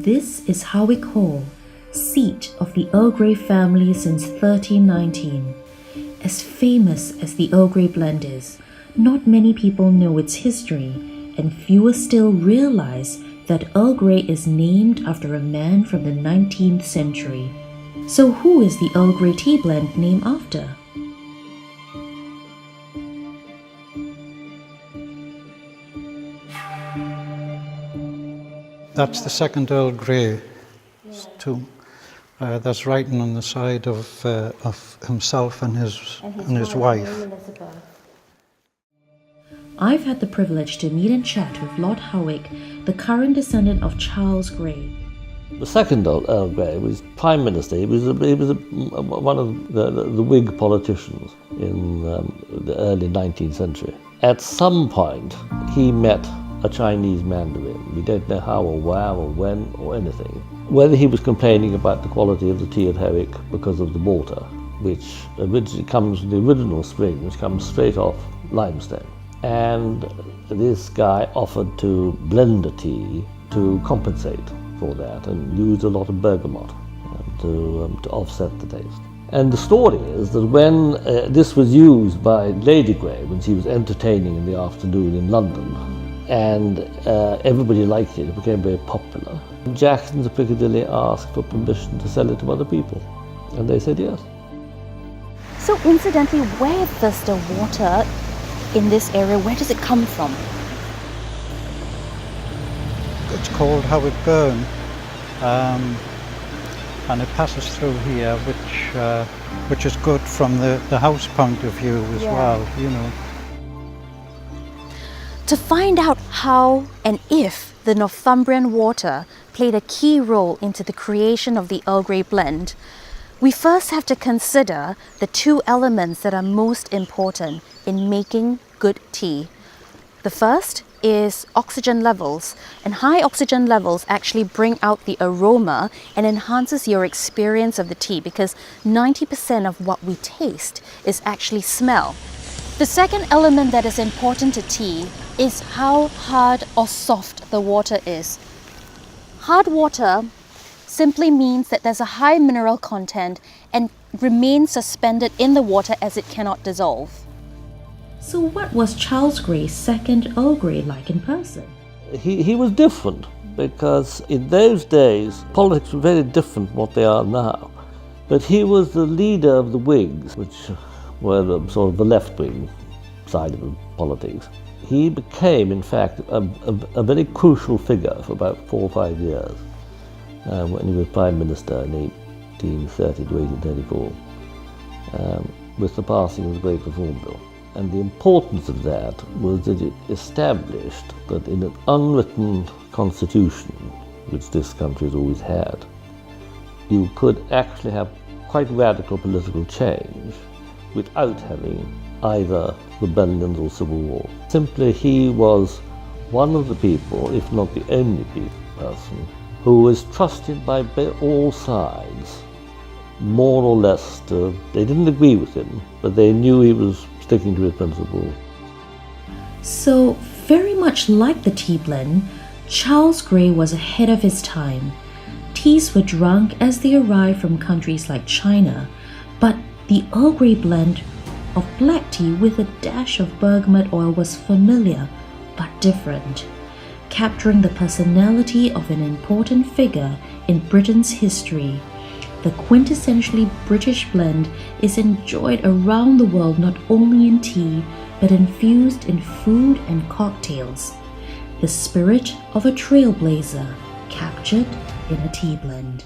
This is Howick Hall, seat of the Earl Grey family since 1319. As famous as the Earl Grey blend is, not many people know its history, and fewer still realize that Earl Grey is named after a man from the 19th century. So who is the Earl Grey tea blend named after? That's the second Earl Grey tomb. There's writing on the side of himself and his wife. I've had the privilege to meet and chat with Lord Howick, the current descendant of Charles Grey. The second Earl Grey was Prime Minister. He was one of the Whig politicians in the early 19th century. At some point, he met a Chinese mandarin. We don't know how or where or when or anything. Whether he was complaining about the quality of the tea at Howick because of the water, which originally comes from the original spring, which comes straight off limestone. And this guy offered to blend the tea to compensate for that and used a lot of bergamot to offset the taste. And the story is that when this was used by Lady Grey when she was entertaining in the afternoon in London, and everybody liked it became very popular. Jacksons of Piccadilly asked for permission to sell it to other people, and they said yes. So incidentally, where does the water in this area, where does it come from? It's called Howick Burn, and it passes through here, which is good from the house point of view as well, you know. To find out how and if the Northumbrian water played a key role into the creation of the Earl Grey blend, we first have to consider the two elements that are most important in making good tea. The first is oxygen levels, and high oxygen levels actually bring out the aroma and enhances your experience of the tea because 90% of what we taste is actually smell. The second element that is important to tea is how hard or soft the water is. Hard water simply means that there's a high mineral content and remains suspended in the water as it cannot dissolve. So what was Charles Grey's second Earl Grey like in person? He was different because in those days politics were very different from what they are now. But he was the leader of the Whigs, which were sort of the left-wing side of politics. He became, in fact, a very crucial figure for about 4 or 5 years when he was Prime Minister in 1830 to 1834 with the passing of the Great Reform Bill. And the importance of that was that it established that in an unwritten constitution, which this country has always had, you could actually have quite radical political change without having either rebellions or civil war. Simply, he was one of the people, if not the only person, who was trusted by all sides, more or less. They didn't agree with him, but they knew he was sticking to his principles. So, very much like the tea blend, Charles Grey was ahead of his time. Teas were drunk as they arrived from countries like China, but the Earl Grey blend of black tea with a dash of bergamot oil was familiar but different, capturing the personality of an important figure in Britain's history. The quintessentially British blend is enjoyed around the world not only in tea but infused in food and cocktails. The spirit of a trailblazer captured in a tea blend.